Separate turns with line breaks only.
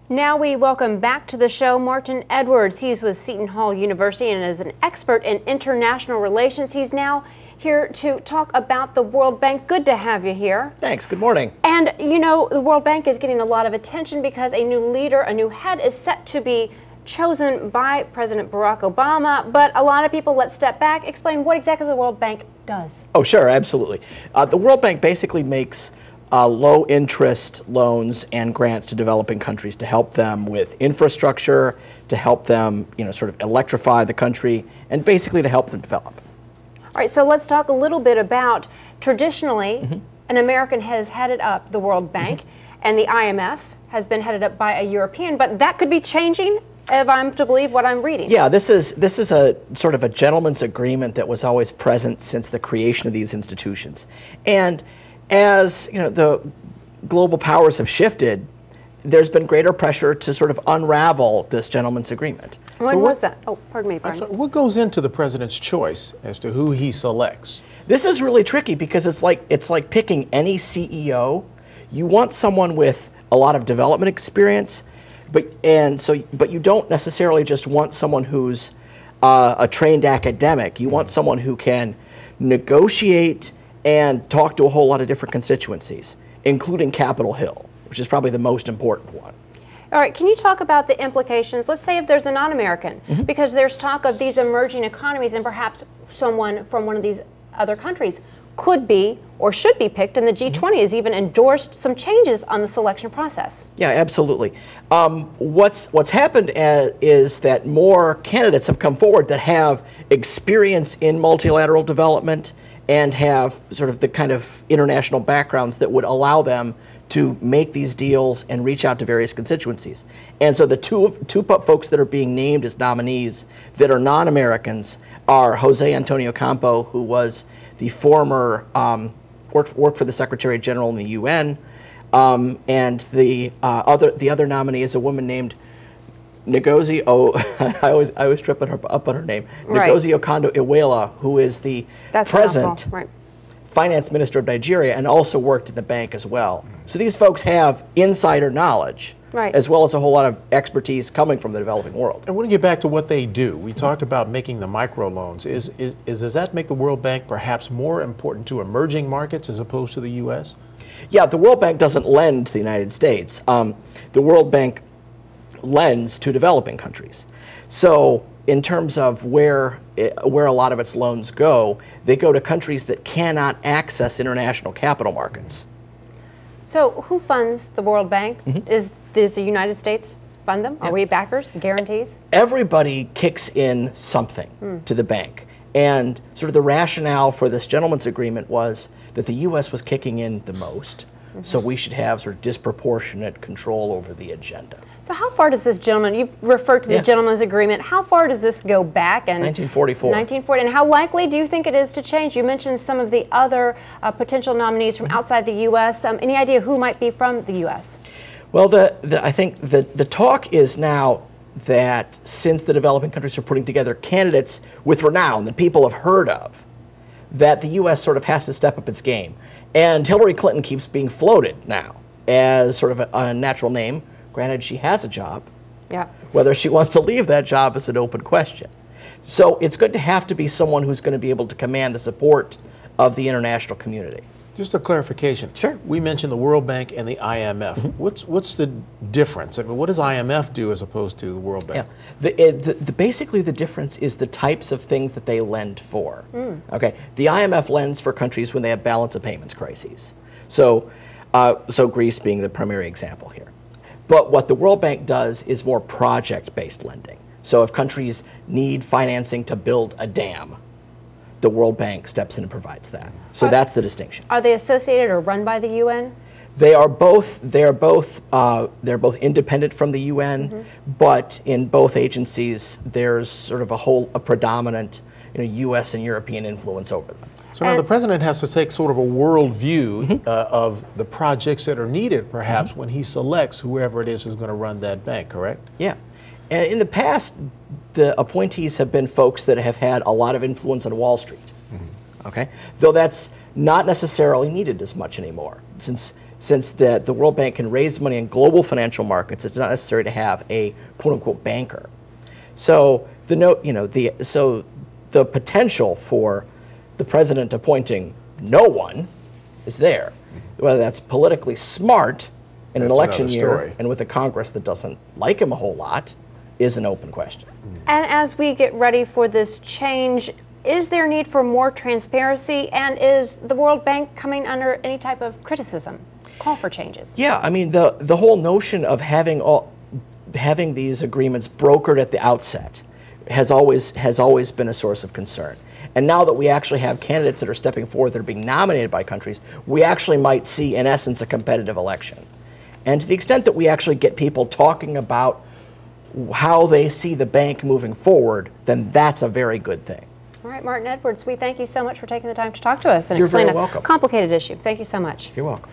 Now we welcome back to the show Martin Edwards. He's with Seton Hall University and is an expert in international relations. He's now here to talk about the World Bank. Good to have you here.
Thanks. Good morning.
And you know, the World Bank is getting a lot of attention because a new leader, a new head is set to be chosen by President Barack Obama. But a lot of people, let's step back, explain what exactly the World Bank does.
Oh, sure. Absolutely. The World Bank basically makes low interest loans and grants to developing countries to help them with infrastructure, to help them, sort of electrify the country, and basically to help them develop.
All right, so let's talk a little bit about traditionally, an American has headed up the World Bank, and the IMF has been headed up by a European, but that could be changing if I'm to believe what I'm reading.
Yeah, this is a sort of a gentleman's agreement that was always present since the creation of these institutions. And as the global powers have shifted, there's been greater pressure to sort of unravel this gentleman's agreement.
When was that? Oh, pardon me, Brian.
What goes into the president's choice as to who he selects?
This is really tricky because it's like picking any CEO. You want someone with a lot of development experience, but you don't necessarily just want someone who's a trained academic. You want someone who can negotiate and talk to a whole lot of different constituencies, including Capitol Hill, which is probably the most important one.
All right, can you talk about the implications? Let's say if there's a non-American, because there's talk of these emerging economies and perhaps someone from one of these other countries could be or should be picked, and the G20 has even endorsed some changes on the selection process.
Yeah, absolutely. What's happened is that more candidates have come forward that have experience in multilateral development and have sort of the kind of international backgrounds that would allow them to make these deals and reach out to various constituencies. And so the two folks that are being named as nominees that are non-Americans are Jose Antonio Campo, who was the former, worked for the Secretary General in the UN, and the other nominee is a woman named Ngozi, I always trip up on her name.
Right.
Ngozi Okonjo-Iweala, who is the present finance minister of Nigeria and also worked in the bank as well. So these folks have insider knowledge, as well as a whole lot of expertise coming from the developing world.
I want to get back to what they do. We talked about making the microloans. Does that make the World Bank perhaps more important to emerging markets as opposed to the U.S.?
Yeah, the World Bank doesn't lend to the United States. The World Bank lends to developing countries. So in terms of where a lot of its loans go, they go to countries that cannot access international capital markets.
So who funds the World Bank? Does the United States fund them? Are we backers, guarantees?
Everybody kicks in something to the bank. And sort of the rationale for this gentleman's agreement was that the U.S. was kicking in the most, so we should have sort of disproportionate control over the agenda.
So how far does this gentleman, you referred to the gentleman's agreement, how far does this go back?
1944.
1940, and how likely do you think it is to change? You mentioned some of the other potential nominees from outside the U.S. Any idea who might be from the U.S.?
Well, I think the talk is now that since the developing countries are putting together candidates with renown that people have heard of, that the U.S. sort of has to step up its game. And Hillary Clinton keeps being floated now as sort of a natural name. Granted, she has a job.
Yeah.
Whether she wants to leave that job is an open question. So it's good to have to be someone who's going to be able to command the support of the international community.
Just a clarification.
Sure.
We mentioned the World Bank and the IMF. What's the difference? I mean, what does IMF do as opposed to the World Bank?
Yeah. Basically the difference is the types of things that they lend for. Okay. The IMF lends for countries when they have balance of payments crises. So Greece being the primary example here. But what the World Bank does is more project-based lending. So if countries need financing to build a dam, the World Bank steps in and provides that. So that's the distinction.
Are they associated or run by the UN?
They are both. They're both independent from the UN, but in both agencies, there's sort of a predominant, U.S. and European influence over them.
So now the president has to take sort of a world view of the projects that are needed, perhaps, when he selects whoever it is who's going to run that bank, correct?
Yeah. And in the past, the appointees have been folks that have had a lot of influence on Wall Street. Okay? Though that's not necessarily needed as much anymore, since since the World Bank can raise money in global financial markets, it's not necessary to have a quote-unquote banker. So the potential for the president appointing no one is there. Whether that's politically smart in an election year and with a Congress that doesn't like him a whole lot is an open question.
And as we get ready for this change, is there need for more transparency, and is the World Bank coming under any type of criticism? Call for changes.
Yeah, I mean, the whole notion of having these agreements brokered at the outset has always been a source of concern. And now that we actually have candidates that are stepping forward that are being nominated by countries, we actually might see, in essence, a competitive election. And to the extent that we actually get people talking about how they see the bank moving forward, then that's a very good thing.
All right, Martin Edwards, we thank you so much for taking the time to talk to us and
You're
explain
very welcome.
a complicated issue. Thank you so much.
You're welcome.